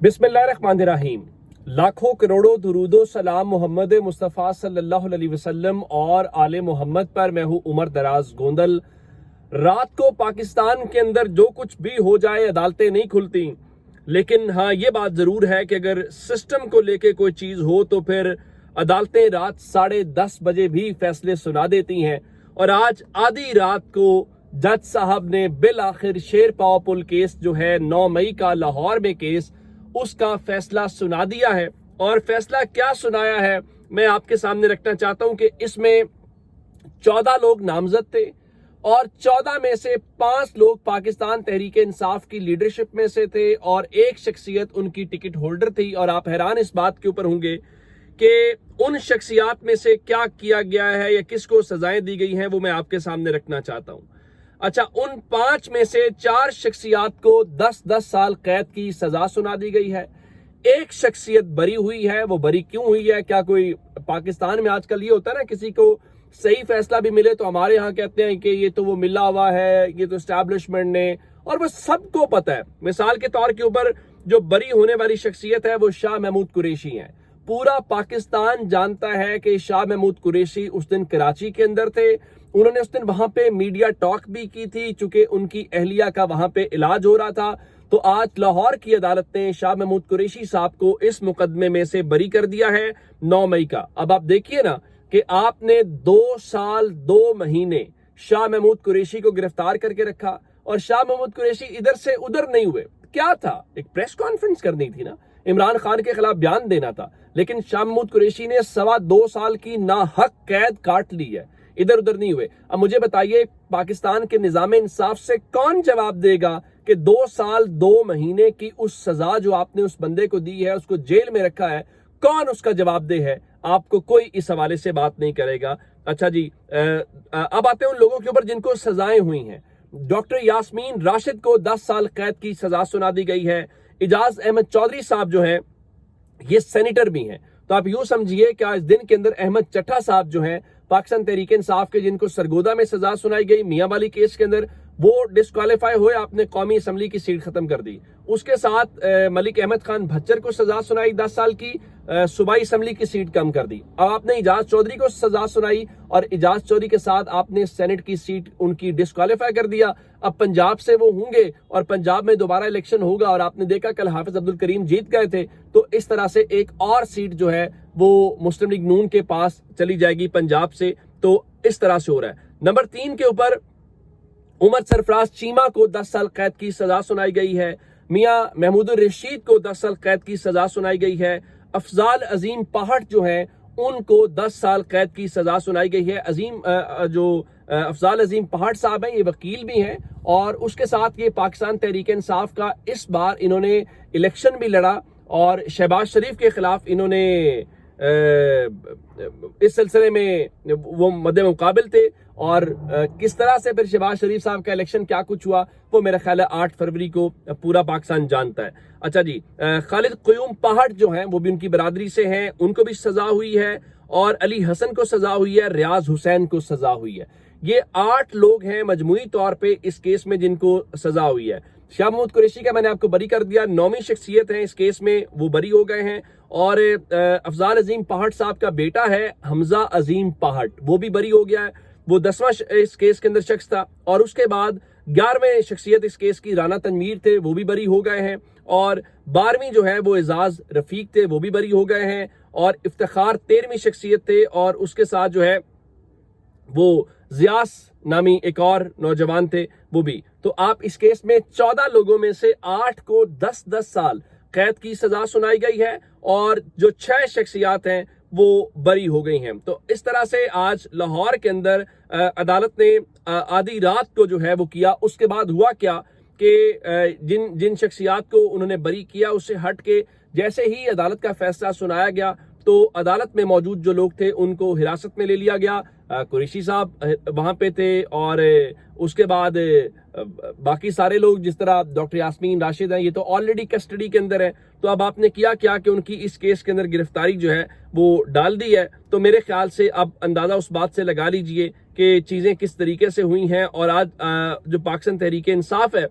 बिस्मिल्लाहिर्रहमानिर्रहीम। लाखों करोड़ों दुरूदो सलाम मोहम्मद मुस्तफ़ा सल्लल्लाहु अलैहि वसल्लम और आले मोहम्मद पर। मैं हूँ उमर दराज गोंदल। रात को पाकिस्तान के अंदर जो कुछ भी हो जाए अदालतें नहीं खुलती, लेकिन हाँ ये बात ज़रूर है कि अगर सिस्टम को लेके कोई चीज़ हो तो फिर अदालतें रात 10:30 बजे भी फैसले सुना देती हैं। और आज आधी रात को जज साहब ने बिल आखिर शेर पाव पुल केस जो है 9 मई का लाहौर में केस, उसका फैसला सुना दिया है। और फैसला क्या सुनाया है मैं आपके सामने रखना चाहता हूं कि इसमें 14 लोग नामजद थे और 14 में से 5 लोग पाकिस्तान तहरीक इंसाफ की लीडरशिप में से थे और एक शख्सियत उनकी टिकट होल्डर थी। और आप हैरान इस बात के ऊपर होंगे कि उन शख्सियात में से क्या किया गया है या किसको सजाएं दी गई हैं, वो मैं आपके सामने रखना चाहता हूं। अच्छा, उन 5 में से 4 शख्सियात को 10-10 साल कैद की सजा सुना दी गई है। एक शख्सियत बरी हुई है। वो बरी क्यों हुई है? क्या कोई पाकिस्तान में आजकल ये होता है ना, किसी को सही फैसला भी मिले तो हमारे यहाँ कहते हैं कि ये तो वो मिला हुआ है, ये तो एस्टैब्लिशमेंट ने, और वो सबको पता है। मिसाल के तौर के ऊपर जो बरी होने वाली शख्सियत है वो शाह महमूद कुरैशी है। पूरा पाकिस्तान जानता है कि शाह महमूद कुरैशी उस दिन कराची के अंदर थे। उन्होंने उस दिन वहां पे मीडिया टॉक भी की थी, चूंकि उनकी अहलिया का वहां पे इलाज हो रहा था। तो आज लाहौर की अदालत ने शाह महमूद कुरैशी साहब को इस मुकदमे में से बरी कर दिया है 9 मई का। अब आप देखिए ना कि आपने 2 साल 2 महीने शाह महमूद कुरैशी को गिरफ्तार करके रखा और शाह महमूद कुरैशी इधर से उधर नहीं हुए। क्या था? एक प्रेस कॉन्फ्रेंस करनी थी ना, इमरान खान के खिलाफ बयान देना था, लेकिन शाह महमूद कुरैशी ने 2.25 साल की नाहक कैद काट ली है, इधर उधर नहीं हुए। अब मुझे बताइए, पाकिस्तान के निजाम इंसाफ से कौन जवाब देगा कि 2 साल 2 महीने की उस सजा जो आपने उस बंदे को दी है, उसको जेल में रखा है, कौन उसका जवाब दे है? आपको कोई इस हवाले से बात नहीं करेगा। अच्छा जी, अब आते हैं उन लोगों के ऊपर जिनको सजाएं हुई हैं। डॉक्टर यास्मीन राशिद को 10 साल कैद की सजा सुना दी गई है। इजाज अहमद चौधरी साहब जो हैं ये सेनेटर भी हैं, तो आप यूं समझिए कि आज दिन के अंदर अहमद चट्टा साहब जो हैं पाकिस्तान तहरीक इंसाफ के, जिनको सरगोदा में सजा सुनाई गई मियां वाली केस के अंदर, वो डिस्क्वालीफाई हुए, आपने कौमी असम्बली की सीट खत्म कर दी। उसके साथ मलिक अहमद खान भच्चर को सजा सुनाई 10 साल की, सूबाई असम्बली की सीट कम कर दी। अब आपने इजाज चौधरी को सजा सुनाई और इजाज चौधरी के साथ आपने सेनेट की सीट उनकी डिस्क्वालीफाई कर दिया। अब पंजाब से वो होंगे और पंजाब में दोबारा इलेक्शन होगा, और आपने देखा कल हाफिज अब्दुल करीम जीत गए थे, तो इस तरह से एक और सीट जो है वो मुस्लिम लीग नून के पास चली जाएगी पंजाब से। तो इस तरह से हो रहा है। नंबर 3 के ऊपर उमर सरफराज चीमा को 10 साल कैद की सजा सुनाई गई है। मियां महमूद रशीद को 10 साल कैद की सजा सुनाई गई है। अफजाल अजीम पहाड़ जो है उनको 10 साल कैद की सजा सुनाई गई है। अफजाल अजीम पहाड़ साहब हैं, ये वकील भी हैं, और उसके साथ ये पाकिस्तान तहरीक इंसाफ का इस बार इन्होंने इलेक्शन भी लड़ा और शहबाज शरीफ के खिलाफ इन्होंने इस सिलसिले में वो मद्दे मुकाबिल थे। और किस तरह से फिर शहबाज शरीफ साहब का इलेक्शन क्या कुछ हुआ वो मेरा ख्याल है 8 फरवरी को पूरा पाकिस्तान जानता है। अच्छा जी, खालिद क़यूम पहाड़ जो हैं वो भी उनकी बरादरी से हैं, उनको भी सजा हुई है, और अली हसन को सजा हुई है, रियाज हुसैन को सजा हुई है। ये 8 लोग हैं मजमूई तौर पे इस केस में जिनको सजा हुई है। शाह महमूद कुरैशी का मैंने आपको बरी कर दिया, 9वीं शख्सियत है इस केस में, वो बरी हो गए हैं। और अफजाल अजीम पहाड़ साहब का बेटा है हमजा अजीम पहाड़, वो भी बरी हो गया है, वो 10वां इस केस के अंदर शख्स था। और उसके बाद 11वें शख्सियत इस केस की राना तनवीर थे, वो भी बरी हो गए हैं। और 12वीं जो है वो एजाज रफीक थे, वो भी बरी हो गए हैं। और इफ्तिखार 13वीं शख्सियत थे, और उसके साथ जो है वो जियास नामी एक और नौजवान थे, वो भी। तो आप इस केस में 14 लोगों में से 8 को 10-10 साल कैद की सजा सुनाई गई है, और जो 6 शख्सियात हैं वो बरी हो गई हैं। तो इस तरह से आज लाहौर के अंदर अदालत ने आधी रात को जो है वो किया। उसके बाद हुआ क्या कि जिन शख्सियात को उन्होंने बरी किया उससे हट के जैसे ही अदालत का फैसला सुनाया गया तो अदालत में मौजूद जो लोग थे उनको हिरासत में ले लिया गया। कुरैशी साहब वहां पे थे, और उसके बाद बाकी सारे लोग जिस तरह डॉक्टर यास्मीन राशिद हैं ये तो ऑलरेडी कस्टडी के अंदर है। तो अब आपने किया क्या कि उनकी इस केस के अंदर गिरफ्तारी जो है वो डाल दी है। तो मेरे ख्याल से अब अंदाजा उस बात से लगा लीजिए कि चीजें किस तरीके से हुई हैं, और आज जो पाकिस्तान तहरीक इंसाफ है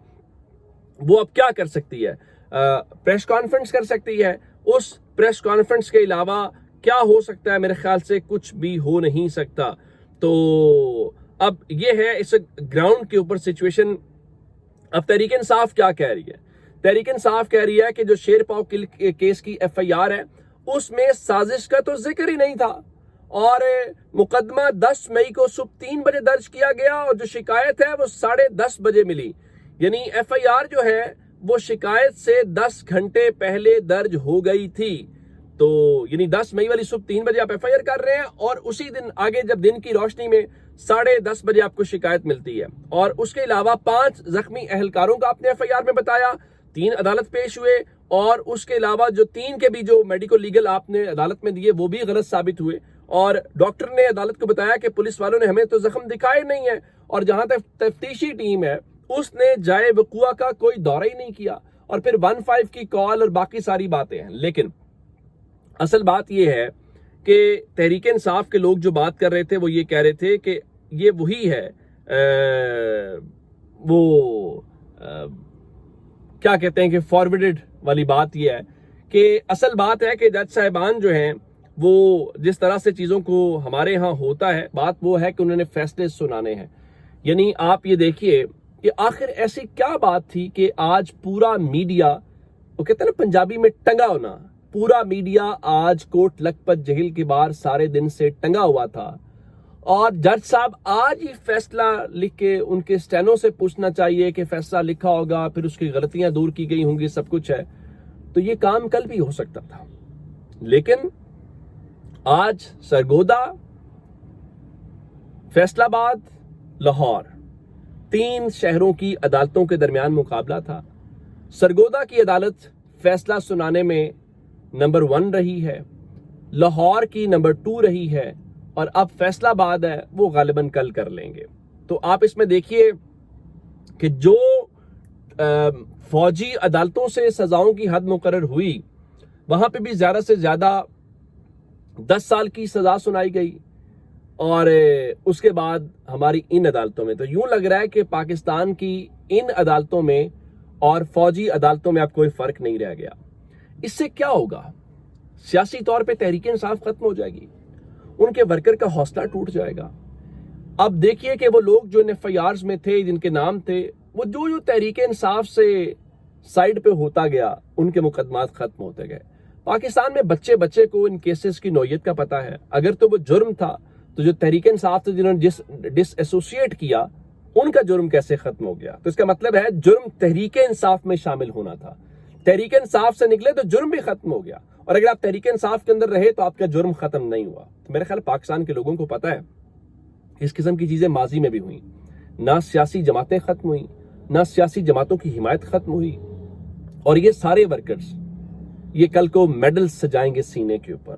वो अब क्या कर सकती है। پریس کانفرنس کر سکتی ہے. اس پریس کانفرنس کے علاوہ کیا ہو سکتا ہے؟ میرے خیال سے کچھ بھی ہو نہیں سکتا. تو اب یہ ہے اس گراؤنڈ کے اوپر سچویشن. اب تحریک انصاف کیا کہہ رہی ہے؟ تحریک انصاف کہہ رہی ہے کہ جو شیر پاؤ کیس کی ایف آئی آر ہے اس میں سازش کا تو ذکر ہی نہیں تھا, اور مقدمہ 10 مئی کو صبح 3 بجے درج کیا گیا, اور جو شکایت ہے وہ 10:30 بجے ملی. یعنی ایف آئی آر جو ہے وہ شکایت سے 10 گھنٹے پہلے درج ہو گئی تھی. تو یعنی 10 مئی والی صبح 3 بجے آپ ایف آئی آر کر رہے ہیں, اور اسی دن آگے جب دن کی روشنی میں 10:30 بجے آپ کو شکایت ملتی ہے. اور اس کے علاوہ 5 زخمی اہلکاروں کا آپ نے ایف آئی آر میں بتایا, 3 عدالت پیش ہوئے, اور اس کے علاوہ جو 3 کے بھی جو میڈیکل لیگل آپ نے عدالت میں دیے وہ بھی غلط ثابت ہوئے, اور ڈاکٹر نے عدالت کو بتایا کہ پولیس والوں نے ہمیں تو زخم دکھائے نہیں ہیں, اور جہاں تک تفتیشی ٹیم ہے اس نے جائے وقوع کا کوئی دورہ ہی نہیں کیا, اور پھر 15 کی کال اور باقی ساری باتیں ہیں. لیکن اصل بات یہ ہے کہ تحریک انصاف کے لوگ جو بات کر رہے تھے وہ یہ کہہ رہے تھے کہ یہ وہی ہے, کیا کہتے ہیں کہ فارورڈڈ والی بات یہ ہے کہ اصل بات ہے کہ جج صاحبان جو ہیں وہ جس طرح سے چیزوں کو ہمارے ہاں ہوتا ہے, بات وہ ہے کہ انہوں نے فیصلے سنانے ہیں. یعنی آپ یہ دیکھیے کہ آخر ایسی کیا بات تھی کہ آج پورا میڈیا, وہ کہتے ہیں نا پنجابی میں ٹنگا ہونا, پورا میڈیا آج کوٹ لکھپت جہل کے باہر سارے دن سے ٹنگا ہوا تھا, اور جج صاحب آج ہی فیصلہ لکھ کے ان کے اسٹینوں سے پوچھنا چاہیے کہ فیصلہ لکھا ہوگا, پھر اس کی غلطیاں دور کی گئی ہوں گی, سب کچھ ہے. تو یہ کام کل بھی ہو سکتا تھا, لیکن آج سرگودا, فیصل آباد, لاہور, 3 شہروں کی عدالتوں کے درمیان مقابلہ تھا. سرگودا کی عدالت فیصلہ سنانے میں نمبر 1 رہی ہے, لاہور کی نمبر 2 رہی ہے, اور اب فیصل آباد ہے وہ غالباً کل کر لیں گے. تو آپ اس میں دیکھیے کہ جو فوجی عدالتوں سے سزاؤں کی حد مقرر ہوئی وہاں پہ بھی زیادہ سے زیادہ 10 سال کی سزا سنائی گئی, اور اس کے بعد ہماری ان عدالتوں میں تو یوں لگ رہا ہے کہ پاکستان کی ان عدالتوں میں اور فوجی عدالتوں میں اب کوئی فرق نہیں رہ گیا. اس سے کیا ہوگا؟ سیاسی طور پہ تحریک انصاف ختم ہو جائے گی, ان کے ورکر کا حوصلہ ٹوٹ جائے گا. اب دیکھیے کہ وہ لوگ جو ایف آئی آرز میں تھے, جن کے نام تھے, وہ جو تحریک انصاف سے سائیڈ پہ ہوتا گیا ان کے مقدمات ختم ہوتے گئے. پاکستان میں بچے کو ان کیسز کی نوعیت کا پتہ ہے. اگر تو وہ جرم تھا تو جو تحریک انصاف سے جنہوں نے ڈس ایسوسیٹ کیا ان کا جرم کیسے ختم ہو گیا؟ تو اس کا مطلب ہے جرم تحریک انصاف میں شامل ہونا تھا, تحریک انصاف سے نکلے تو جرم بھی ختم ہو گیا, اور اگر آپ تحریک انصاف کے اندر رہے تو آپ کا جرم ختم نہیں ہوا. تو میرے خیال پاکستان کے لوگوں کو پتہ ہے اس قسم کی چیزیں ماضی میں بھی ہوئیں, نہ سیاسی جماعتیں ختم ہوئیں, نہ سیاسی جماعتوں کی حمایت ختم ہوئی, اور یہ سارے ورکرز یہ کل کو میڈل سجائیں گے سینے کے اوپر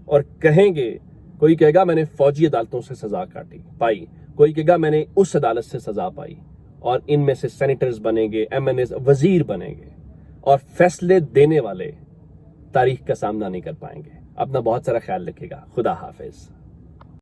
اور کہیں گے, کوئی کہے گا میں نے فوجی عدالتوں سے سزا پائی, کوئی کہے گا میں نے اس عدالت سے سزا پائی, اور ان میں سے سینیٹرز بنیں گے, ایم این ایز, وزیر بنیں گے, اور فیصلے دینے والے تاریخ کا سامنا نہیں کر پائیں گے. اپنا بہت سارا خیال رکھیے گا. خدا حافظ.